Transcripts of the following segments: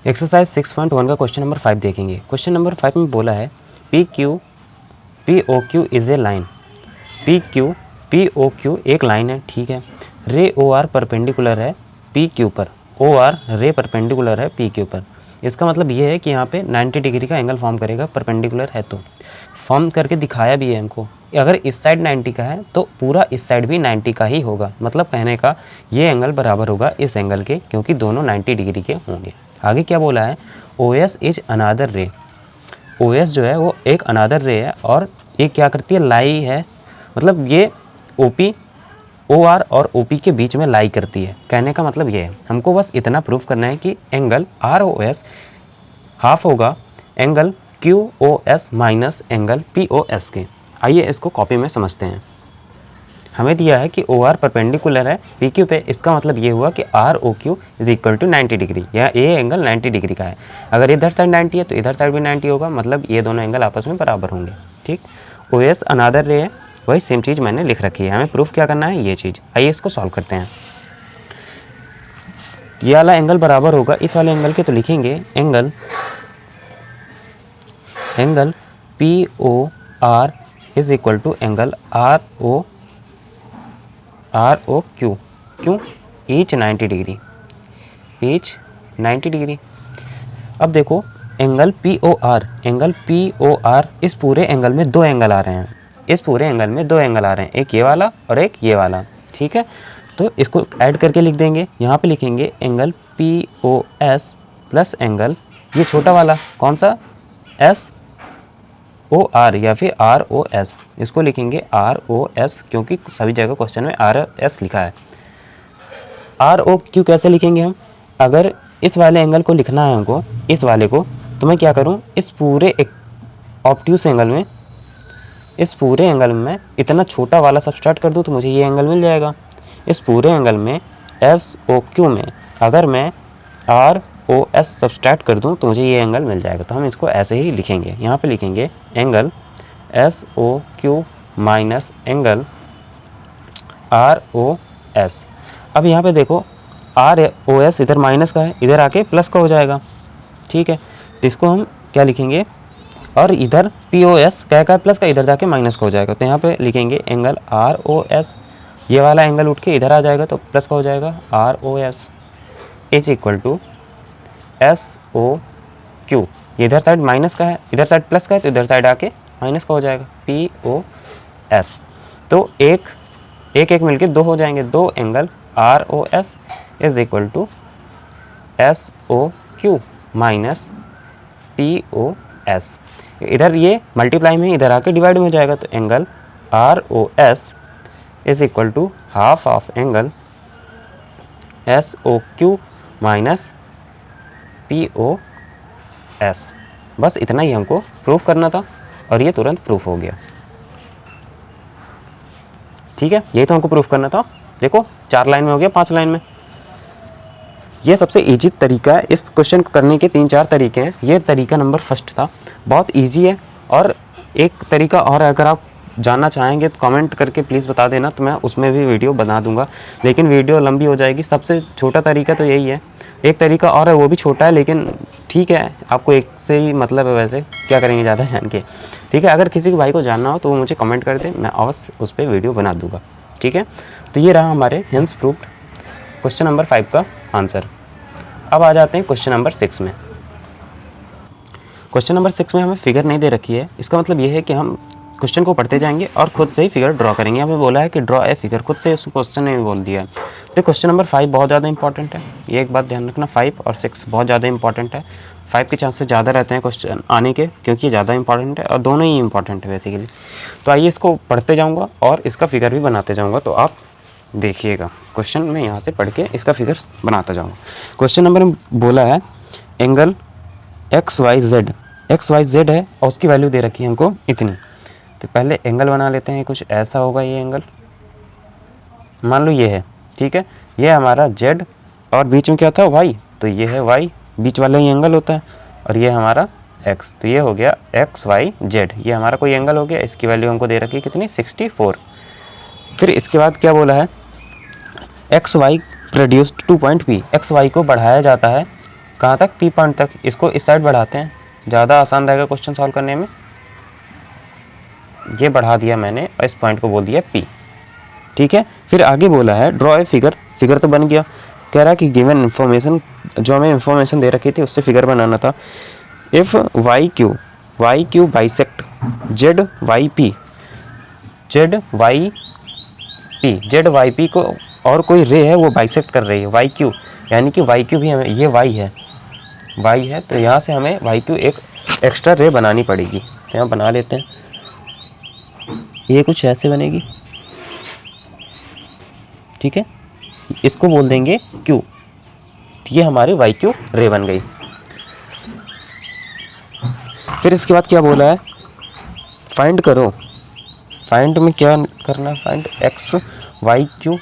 Exercise 6.1 का question number 5 देखेंगे। Question number 5 में बोला है P O Q is a line. P O Q एक लाइन है, ठीक है। रे ओ आर परपेंडिकुलर है पी क्यू पर, ओ आर रे परपेंडिकुलर है पी क्यू पर। इसका मतलब ये है कि यहाँ पे 90 डिग्री का एंगल फॉर्म करेगा, परपेंडिकुलर है तो फॉर्म करके दिखाया भी है हमको। अगर इस साइड 90 का है तो पूरा इस साइड भी 90 का ही होगा। मतलब कहने का ये एंगल बराबर होगा इस एंगल के, क्योंकि दोनों 90 डिग्री के होंगे। आगे क्या बोला है, ओ एस इज अनादर रे। ओ एस जो है वो एक अनादर रे है और ये क्या करती है, लाई है। मतलब ये ओ पी ओ आर और ओ पी के बीच में लाई करती है। कहने का मतलब ये है, हमको बस इतना प्रूफ करना है कि angle R O S half होगा angle Q O S minus angle P O S के। आइए इसको कॉपी में समझते हैं। हमें दिया है कि ओ आर परपेंडिकुलर है पी क्यू पे, इसका मतलब ये हुआ कि R O Q is equal to 90 degree. यह ए एंगल 90 डिग्री का है। अगर इधर साइड 90 है तो इधर साइड भी 90 होगा, मतलब ये दोनों एंगल आपस में बराबर होंगे, ठीक। ओ एस अनादर रे है, वही सेम चीज़ मैंने लिख रखी है। हमें प्रूफ क्या करना है, ये चीज़। आइए इसको सॉल्व करते हैं। ये वाला एंगल बराबर होगा इस वाले एंगल के, तो लिखेंगे angle P O R is equal to angle R O Q. क्यों, ईच 90 डिग्री। अब देखो एंगल पी ओ आर, इस पूरे एंगल में दो एंगल आ रहे हैं। एक ये वाला और एक ये वाला, ठीक है। तो इसको ऐड करके लिख देंगे। यहाँ पे लिखेंगे angle P O S plus angle ये छोटा वाला कौन सा, एस ओ आर या फिर आर ओ एस। इसको लिखेंगे आर ओ एस, क्योंकि सभी जगह क्वेश्चन में आर एस लिखा है। आर ओ क्यू कैसे लिखेंगे हम, अगर इस वाले एंगल को लिखना है हमको, इस वाले को, तो मैं क्या करूं, इस पूरे एक ऑब्ट्यूस एंगल में, इस पूरे एंगल में इतना छोटा वाला सब्सट्रैक्ट कर दूं तो मुझे ये एंगल मिल जाएगा। इस पूरे एंगल में एस ओ क्यू में अगर मैं आर ओ एस सब्सट्रैक्ट कर दूं तो मुझे ये एंगल मिल जाएगा। तो हम इसको ऐसे ही लिखेंगे। यहाँ पे लिखेंगे angle S O Q minus angle R O S. अब यहाँ पे देखो आर ओ एस इधर माइनस का है, इधर आके प्लस का हो जाएगा, ठीक है। तो इसको हम क्या लिखेंगे, और इधर पी ओ एस क्या है प्लस का, इधर जाके माइनस का हो जाएगा। तो यहाँ पे लिखेंगे एंगल आर ओ एस, ये वाला एंगल उठ के इधर आ जाएगा तो प्लस का हो जाएगा, R O S is equal to S O Q. इधर साइड माइनस का है, इधर साइड प्लस का है, तो इधर साइड आके माइनस का हो जाएगा, पी ओ एस। तो एक मिलके दो हो जाएंगे, दो angle R O S is equal to S O Q minus P O S. इधर ये मल्टीप्लाई में इधर आके डिवाइड में हो जाएगा, तो angle R O S is equal to half of angle S O Q minus P O S. बस इतना ही हमको प्रूफ करना था और ये तुरंत प्रूफ हो गया, ठीक है। यही तो हमको प्रूफ करना था। देखो 4 लाइन में हो गया, 5 लाइन में। ये सबसे इजी तरीका है। इस क्वेश्चन को करने के 3-4 तरीके हैं। ये तरीका नंबर फर्स्ट था, बहुत इजी है। और एक तरीका और अगर आप जानना चाहेंगे तो कमेंट करके प्लीज़ बता देना, तो मैं उसमें भी वीडियो बना दूंगा, लेकिन वीडियो लंबी हो जाएगी। सबसे छोटा तरीका तो यही है। एक तरीका और है, वो भी छोटा है, लेकिन ठीक है, आपको एक से ही मतलब है, वैसे क्या करेंगे ज़्यादा जान के, ठीक है। अगर किसी के भाई को जानना हो तो वो मुझे कमेंट कर दे, मैं अवश्य उस पर वीडियो बना दूंगा, ठीक है। तो ये रहा हमारे हेंस प्रूफ्ड क्वेश्चन नंबर 5 का आंसर। अब आ जाते हैं क्वेश्चन नंबर 6 में। क्वेश्चन नंबर 6 में हमें फिगर नहीं दे रखी है। इसका मतलब ये है कि हम क्वेश्चन को पढ़ते जाएंगे और खुद से ही फिगर ड्रॉ करेंगे। हमें बोला है कि ड्रॉ ए फिगर, खुद से उस क्वेश्चन ने बोल दिया है। तो क्वेश्चन नंबर 5 बहुत ज़्यादा इंपॉर्टेंट है। ये एक बात ध्यान रखना, 5 और 6 बहुत ज़्यादा इंपॉर्टेंट है। 5 के चांसेस ज़्यादा रहते हैं क्वेश्चन आने के, क्योंकि ये ज़्यादा इंपॉर्टेंट है और दोनों ही इंपॉर्टेंट है बेसिकली। तो आइए इसको पढ़ते जाऊँगा और इसका फिगर भी बनाते जाऊँगा, तो आप देखिएगा। क्वेश्चन में यहाँ से पढ़ के इसका फिगर बनाता जाऊँगा। क्वेश्चन नंबर में बोला है एंगल एक्स वाई जेड है और उसकी वैल्यू दे रखी है हमको इतनी। तो पहले एंगल बना लेते हैं, कुछ ऐसा होगा ये एंगल। मान लो ये है, ठीक है। ये हमारा जेड और बीच में क्या था, वाई, तो ये है वाई, बीच वाला ही एंगल होता है। और ये हमारा एक्स, तो ये हो गया एक्स वाई जेड, ये हमारा कोई एंगल हो गया। इसकी वैल्यू हमको दे रखी है कितनी, 64। फिर इसके बाद क्या बोला है, X Y produced 2 point P, X Y को बढ़ाया जाता है कहाँ तक, P पॉइंट तक। इसको इस साइड बढ़ाते हैं, ज़्यादा आसान रहेगा क्वेश्चन सॉल्व करने में। ये बढ़ा दिया मैंने और इस पॉइंट को बोल दिया P, ठीक है। फिर आगे बोला है ड्रॉ ए फिगर, फिगर तो बन गया। कह रहा है कि गिवन इन्फॉर्मेशन, जो हमें इन्फॉर्मेशन दे रखी थी उससे फिगर बनाना था। If Y Q bisect Z Y P को और कोई रे है वो बाइसेक्ट कर रही है वाई क्यू, यानी कि वाई क्यू भी हमें, ये वाई है तो यहाँ से हमें वाई क्यू एक एक्स्ट्रा रे बनानी पड़ेगी। तो यहाँ बना लेते हैं, ये कुछ ऐसे बनेगी, ठीक है। इसको बोल देंगे क्यू, ये हमारे वाई क्यू रे बन गई। फिर इसके बाद क्या बोला है, फाइंड करो। फाइंड में क्या करना है, फाइंड एक्स वाई क्यू,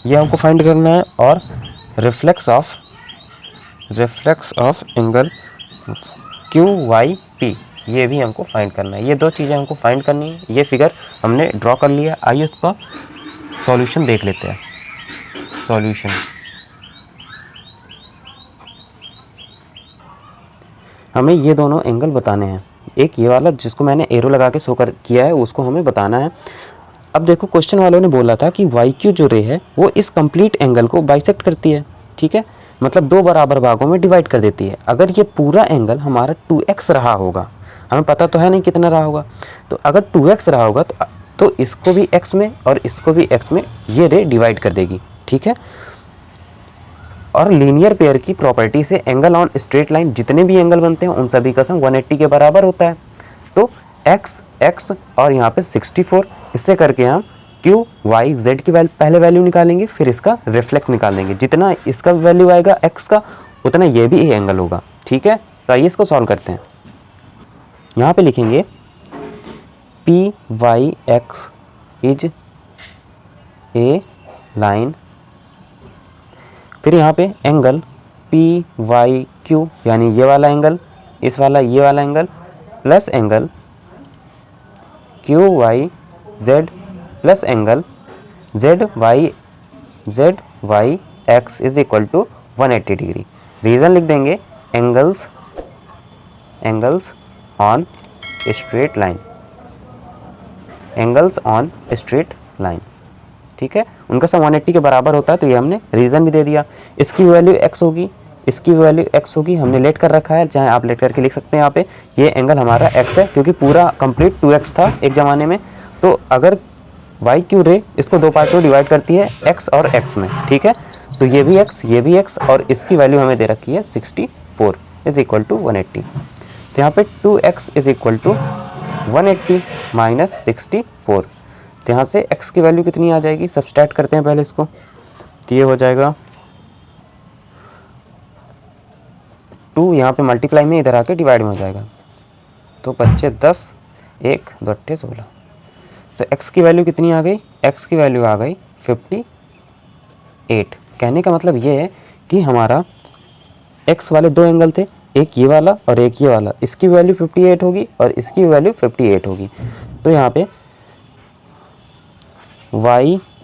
ये हमको फाइंड करना है। और reflex of angle Q Y P, ये भी हमको फाइंड करना है। ये दो चीज़ें हमको फाइंड करनी है। ये फिगर हमने ड्रॉ कर लिया। आइए इसका सॉल्यूशन देख लेते हैं। सॉल्यूशन, हमें ये दोनों एंगल बताने हैं। एक ये वाला जिसको मैंने एरो लगा के शो कर किया है, उसको हमें बताना है। अब देखो क्वेश्चन वालों ने बोला था कि वाई क्यू जो रे है वो इस कंप्लीट एंगल को बाइसेक्ट करती है, ठीक है, मतलब दो बराबर भागों में डिवाइड कर देती है। अगर ये पूरा एंगल हमारा 2x रहा होगा, हमें पता तो है नहीं कितना रहा होगा, तो अगर 2x रहा होगा तो इसको भी x में और इसको भी x में ये रे डिवाइड कर देगी, ठीक है। और लीनियर पेयर की प्रॉपर्टी से एंगल ऑन स्ट्रेट लाइन, जितने भी एंगल बनते हैं उन सभी का सम 180 के बराबर होता है। तो x और यहाँ पे 64, इससे करके हम q y z की पहले वैल्यू निकालेंगे, फिर इसका रिफ्लेक्स निकाल देंगे। जितना इसका वैल्यू आएगा x का, उतना ये भी एंगल होगा, ठीक है। तो आइए इसको सॉल्व करते हैं। यहाँ पे लिखेंगे P Y X is a line, फिर यहाँ पे एंगल पी वाई क्यू, यानी ये वाला एंगल, इस वाला ये वाला angle, plus angle Q Y Z plus angle Z Y X is equal to 180 degree. Reason लिख देंगे एंगल्स ऑन स्ट्रेट लाइन, ठीक है। उनका सम 180 के बराबर होता है, तो ये हमने रीज़न भी दे दिया। इसकी वैल्यू x होगी, इसकी वैल्यू x होगी, हमने लेट कर रखा है, चाहे आप लेट करके लिख सकते हैं। यहाँ पे ये एंगल हमारा x है, क्योंकि पूरा कंप्लीट 2x था एक ज़माने में। तो अगर वाई क्यू रे इसको दो पार्ट में डिवाइड करती है, x और x में, ठीक है। तो ये भी x और इसकी वैल्यू हमें दे रखी है 64 इज इक्वल टू 180। तो यहाँ पे 2x is equal to 180 minus 64। तो यहाँ से x की वैल्यू कितनी आ जाएगी, सब्सट्रैक्ट करते हैं पहले इसको। तो ये हो जाएगा 2, यहाँ पे मल्टीप्लाई में इधर आके डिवाइड में हो जाएगा। तो 25 10 1 2 8 16। तो x की वैल्यू कितनी आ गई, x की वैल्यू आ गई 58। कहने का मतलब ये है कि हमारा x वाले दो एंगल थे, एक ये वाला और एक ये वाला, इसकी वैल्यू 58 होगी और इसकी वैल्यू 58 होगी। तो यहाँ पे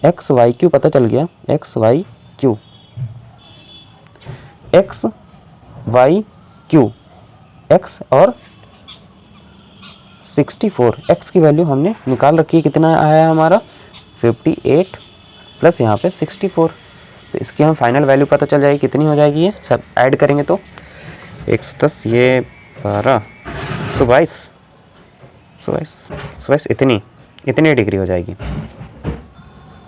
एक्स वाई क्यू पता चल गया, एक्स वाई क्यू एक्स और 64, एक्स की वैल्यू हमने निकाल रखी है। कितना आया हमारा 58 प्लस यहाँ पे 64। तो इसकी हम फाइनल वैल्यू पता चल जाएगी कितनी हो जाएगी, ये सब ऐड करेंगे तो 110 ये 12 122 इतनी डिग्री हो जाएगी।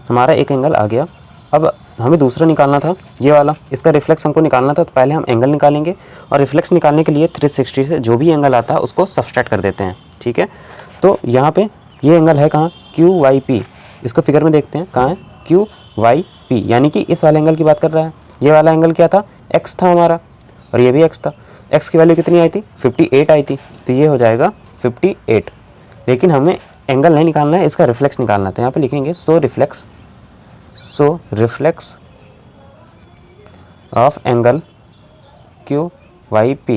हमारा एक एंगल आ गया। अब हमें दूसरा निकालना था, ये वाला, इसका रिफ्लेक्स हमको निकालना था। तो पहले हम एंगल निकालेंगे और रिफ्लेक्स निकालने के लिए 360 से जो भी एंगल आता है उसको सब्सट्रैक्ट कर देते हैं, ठीक है। तो यहाँ पे ये एंगल है कहाँ, क्यू वाई पी। इसको फिगर में देखते हैं कहाँ है, क्यू वाई पी, यानी कि इस वाले एंगल की बात कर रहा है। ये वाला एंगल क्या था, एक्स था हमारा, और ये भी एक्स था। एक्स की वैल्यू कितनी आई थी, 58 आई थी। तो ये हो जाएगा 58। लेकिन हमें एंगल नहीं निकालना है, इसका रिफ्लेक्स निकालना था। यहाँ पे लिखेंगे so reflex of angle Q Y P,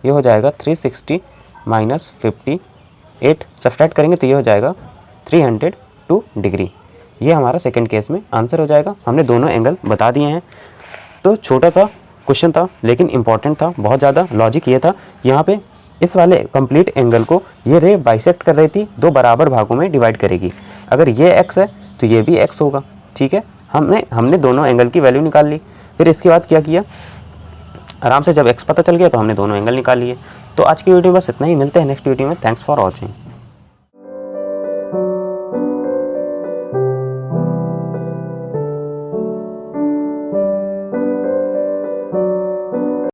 ये हो जाएगा 360 माइनस 58। सब्सट्रैक्ट करेंगे तो ये हो जाएगा 302 डिग्री। ये हमारा सेकंड केस में आंसर हो जाएगा। हमने दोनों एंगल बता दिए हैं। तो छोटा सा क्वेश्चन था लेकिन इंपॉर्टेंट था बहुत ज़्यादा। लॉजिक ये था, यहाँ पे इस वाले कंप्लीट एंगल को ये रे बाइसेक्ट कर रही थी, दो बराबर भागों में डिवाइड करेगी। अगर ये एक्स है तो ये भी एक्स होगा, ठीक है। हमने दोनों एंगल की वैल्यू निकाल ली। फिर इसके बाद क्या किया, आराम से जब एक्स पता चल गया तो हमने दोनों एंगल निकाल लिए। तो आज की वीडियो में बस इतना ही, मिलते हैं नेक्स्ट वीडियो में। Thanks for watching.